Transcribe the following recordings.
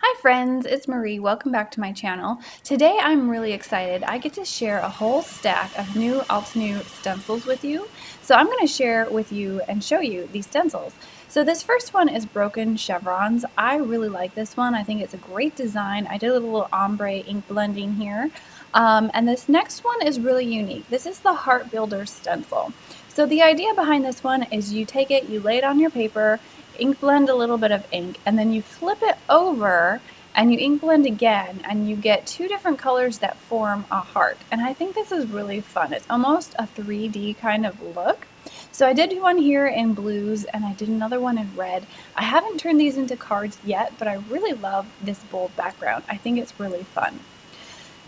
Hi friends, it's Marie. Welcome back to my channel. Today I'm really excited. I get to share a whole stack of new Altenew stencils with you. So I'm going to share with you and show you these stencils. So this first one is Broken Chevrons. I really like this one. I think it's a great design. I did a little ombre ink blending here. And this next one is really unique. This is the Heart Builder stencil. So the idea behind this one is you take it, you lay it on your paper, ink blend a little bit of ink, and then you flip it over and you ink blend again, and you get two different colors that form a heart. And I think this is really fun. It's almost a 3D kind of look. So I did one here in blues and I did another one in red. I haven't turned these into cards yet, but I really love this bold background. I think it's really fun.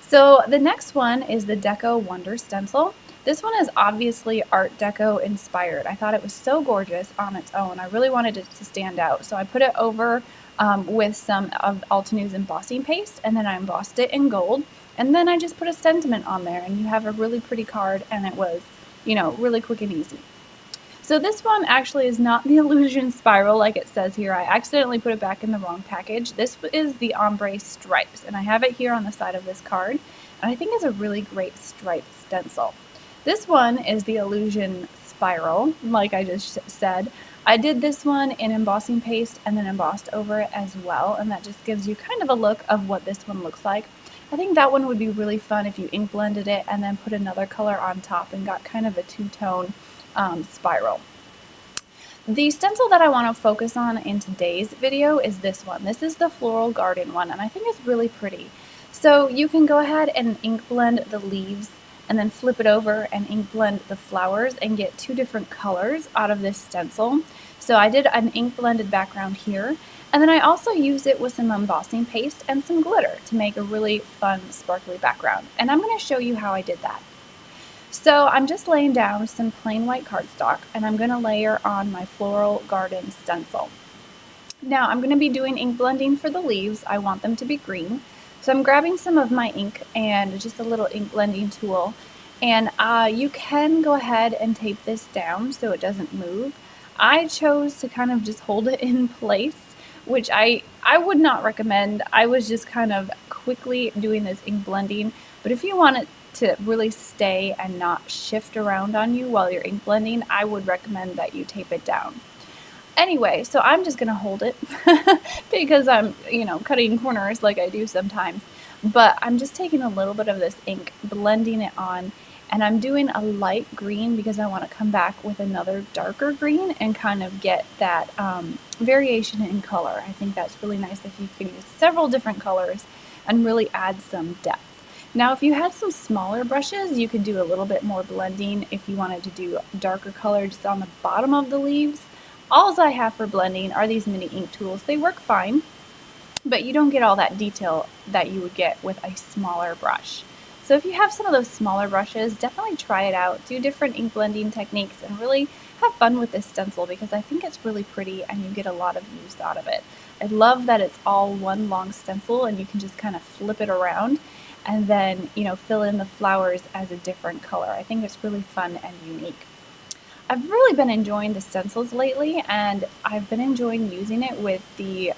So the next one is the Deco Wonder stencil. This one is obviously Art Deco inspired. I thought it was so gorgeous on its own. I really wanted it to stand out. So I put it over with some of Altenew's embossing paste, and then I embossed it in gold. And then I just put a sentiment on there, and you have a really pretty card, and it was, really quick and easy. So this one actually is not the Illusion Spiral like it says here. I accidentally put it back in the wrong package. This is the Ombre Stripes, and I have it here on the side of this card, and I think it's a really great striped stencil. This one is the Illusion Spiral, like I just said. I did this one in embossing paste and then embossed over it as well, and that just gives you kind of a look of what this one looks like. I think that one would be really fun if you ink blended it and then put another color on top and got kind of a two-tone spiral. The stencil that I want to focus on in today's video is this one. This is the Floral Garden one, and I think it's really pretty. So you can go ahead and ink blend the leaves and then flip it over and ink blend the flowers and get two different colors out of this stencil. So I did an ink blended background here, and then I also used it with some embossing paste and some glitter to make a really fun sparkly background. And I'm going to show you how I did that. So I'm just laying down some plain white cardstock, and I'm going to layer on my Floral Garden stencil. Now I'm going to be doing ink blending for the leaves. I want them to be green. So I'm grabbing some of my ink and just a little ink blending tool, and you can go ahead and tape this down so it doesn't move. I chose to kind of just hold it in place, which I would not recommend. I was just kind of quickly doing this ink blending, but if you want it to really stay and not shift around on you while you're ink blending, I would recommend that you tape it down. Anyway, so I'm just going to hold it because I'm, cutting corners like I do sometimes. But I'm just taking a little bit of this ink, blending it on, and I'm doing a light green because I want to come back with another darker green and kind of get that variation in color. I think that's really nice if you can use several different colors and really add some depth. Now, if you had some smaller brushes, you could do a little bit more blending if you wanted to do darker color just on the bottom of the leaves. All I have for blending are these mini ink tools. They work fine, but you don't get all that detail that you would get with a smaller brush. So if you have some of those smaller brushes, definitely try it out. Do different ink blending techniques and really have fun with this stencil because I think it's really pretty and you get a lot of use out of it. I love that it's all one long stencil and you can just kind of flip it around and then, fill in the flowers as a different color. I think it's really fun and unique. I've really been enjoying the stencils lately, and I've been enjoying using it with the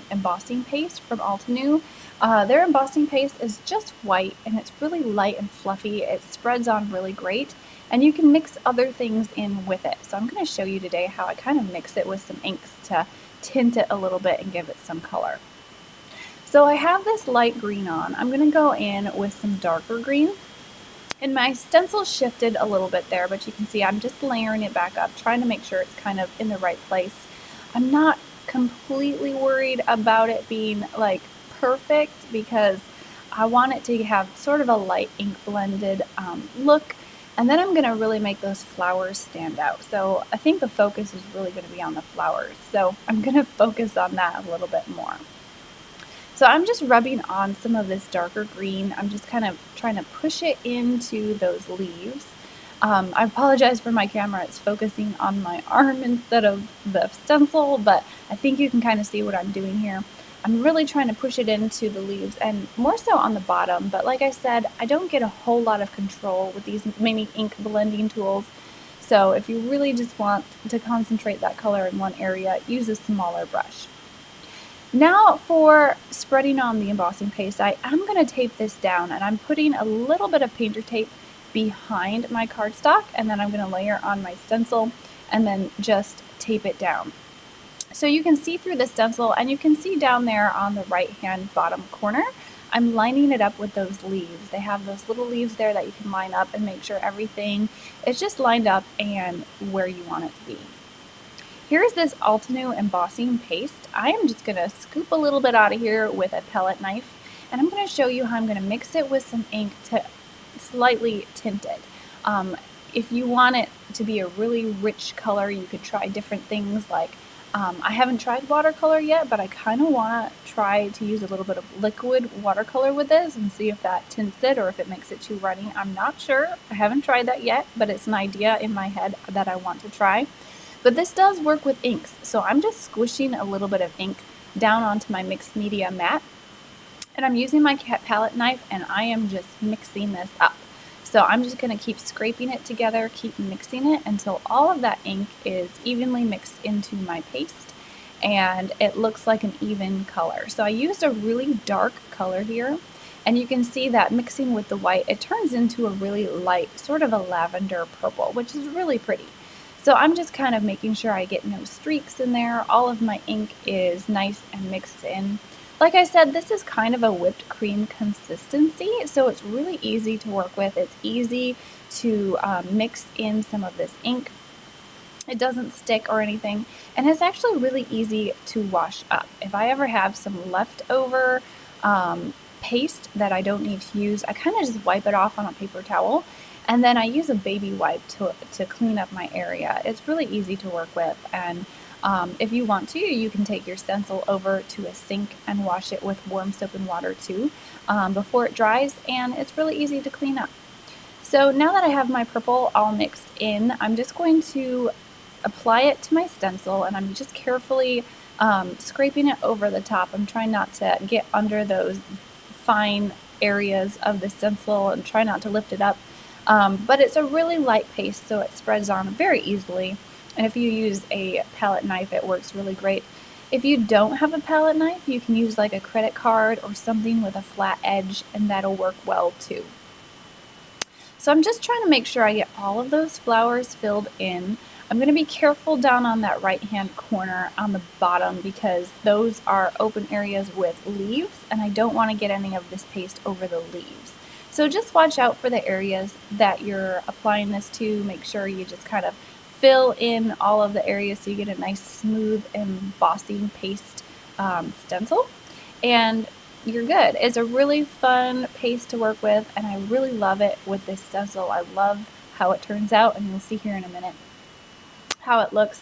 embossing paste from Altenew. Their embossing paste is just white, and it's really light and fluffy. It spreads on really great, and you can mix other things in with it. So I'm going to show you today how I kind of mix it with some inks to tint it a little bit and give it some color. So I have this light green on. I'm going to go in with some darker green. And my stencil shifted a little bit there, but you can see I'm just layering it back up, trying to make sure it's kind of in the right place. I'm not completely worried about it being like perfect because I want it to have sort of a light ink blended look. And then I'm going to really make those flowers stand out. So I think the focus is really going to be on the flowers. So I'm going to focus on that a little bit more. So I'm just rubbing on some of this darker green. I'm just kind of trying to push it into those leaves. I apologize for my camera. It's focusing on my arm instead of the stencil, but I think you can kind of see what I'm doing here. I'm really trying to push it into the leaves and more so on the bottom. But like I said, I don't get a whole lot of control with these mini ink blending tools. So if you really just want to concentrate that color in one area, use a smaller brush. Now for spreading on the embossing paste, I am going to tape this down, and I'm putting a little bit of painter tape behind my cardstock, and then I'm going to layer on my stencil and then just tape it down. So you can see through the stencil, and you can see down there on the right hand bottom corner, I'm lining it up with those leaves. They have those little leaves there that you can line up and make sure everything is just lined up and where you want it to be. Here's this Altenew Embossing Paste. I am just going to scoop a little bit out of here with a palette knife, and I'm going to show you how I'm going to mix it with some ink to slightly tint it. If you want it to be a really rich color, you could try different things like, I haven't tried watercolor yet, but I kind of want to try to use a little bit of liquid watercolor with this and see if that tints it or if it makes it too runny. I'm not sure. I haven't tried that yet, but it's an idea in my head that I want to try. But this does work with inks, so I'm just squishing a little bit of ink down onto my mixed media mat, and I'm using my palette knife, and I am just mixing this up. So I'm just going to keep scraping it together, keep mixing it until all of that ink is evenly mixed into my paste, and it looks like an even color. So I used a really dark color here, and you can see that mixing with the white, it turns into a really light, sort of a lavender purple, which is really pretty. So I'm just kind of making sure I get no streaks in there. All of my ink is nice and mixed in. Like I said, this is kind of a whipped cream consistency, so it's really easy to work with. It's easy to mix in some of this ink. It doesn't stick or anything, and it's actually really easy to wash up. If I ever have some leftover paste that I don't need to use, I kind of just wipe it off on a paper towel, and then I use a baby wipe to clean up my area. It's really easy to work with, and if you want to, you can take your stencil over to a sink and wash it with warm soap and water too before it dries, and it's really easy to clean up. So now that I have my purple all mixed in, I'm just going to apply it to my stencil, and I'm just carefully scraping it over the top. I'm trying not to get under those fine areas of the stencil and try not to lift it up. But it's a really light paste, so it spreads on very easily. And if you use a palette knife, it works really great. If you don't have a palette knife, you can use like a credit card or something with a flat edge, and that'll work well too. So I'm just trying to make sure I get all of those flowers filled in. I'm going to be careful down on that right hand corner on the bottom because those are open areas with leaves, and I don't want to get any of this paste over the leaves. So just watch out for the areas that you're applying this to. Make sure you just kind of fill in all of the areas so you get a nice smooth embossing paste stencil, and you're good. It's a really fun paste to work with, and I really love it with this stencil. I love how it turns out, and you'll see here in a minute how it looks.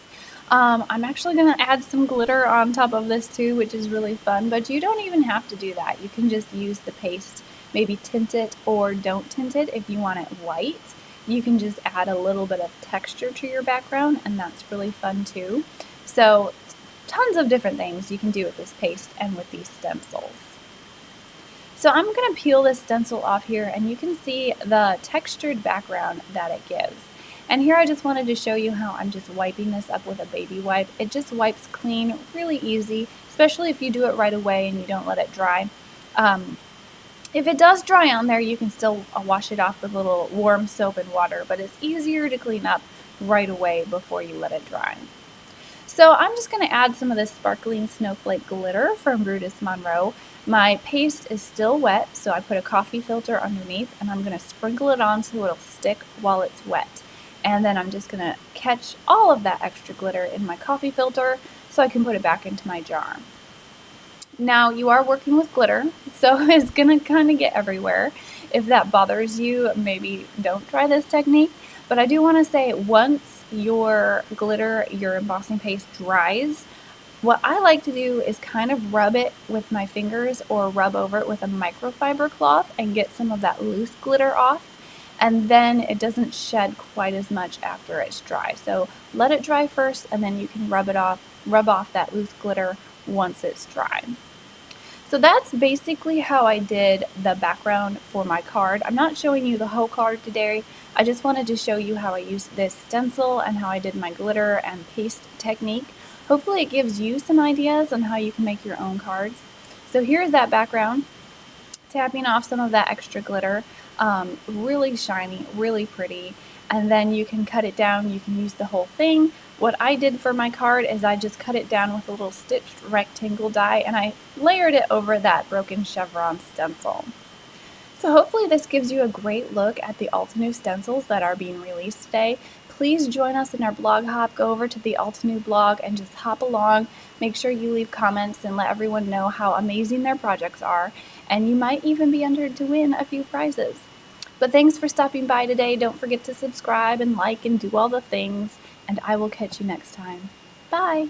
I'm actually going to add some glitter on top of this too, which is really fun, but you don't even have to do that. You can just use the paste, maybe tint it or don't tint it. If you want it white, you can just add a little bit of texture to your background, and that's really fun too. So tons of different things you can do with this paste and with these stencils. So I'm going to peel this stencil off here, and you can see the textured background that it gives. And here I just wanted to show you how I'm just wiping this up with a baby wipe. It just wipes clean, really easy, especially if you do it right away and you don't let it dry. If it does dry on there, you can still wash it off with a little warm soap and water, but it's easier to clean up right away before you let it dry. So I'm just going to add some of this sparkling snowflake glitter from Brutus Monroe. My paste is still wet, so I put a coffee filter underneath, and I'm going to sprinkle it on so it'll stick while it's wet. And then I'm just going to catch all of that extra glitter in my coffee filter so I can put it back into my jar. Now, you are working with glitter, so it's going to kind of get everywhere. If that bothers you, maybe don't try this technique. But I do want to say, once your glitter, your embossing paste dries, what I like to do is kind of rub it with my fingers or rub over it with a microfiber cloth and get some of that loose glitter off. And then it doesn't shed quite as much after it's dry. So let it dry first, and then you can rub off that loose glitter once it's dry. So that's basically how I did the background for my card. I'm not showing you the whole card today. I just wanted to show you how I used this stencil and how I did my glitter and paste technique. Hopefully it gives you some ideas on how you can make your own cards. So here's that background, tapping off some of that extra glitter, really shiny, really pretty. And then you can cut it down, you can use the whole thing. What I did for my card is I just cut it down with a little stitched rectangle die, and I layered it over that broken chevron stencil. So hopefully this gives you a great look at the Altenew stencils that are being released today. Please join us in our blog hop. Go over to the Altenew blog and just hop along. Make sure you leave comments and let everyone know how amazing their projects are. And you might even be entered to win a few prizes. But thanks for stopping by today. Don't forget to subscribe and like and do all the things. And I will catch you next time. Bye!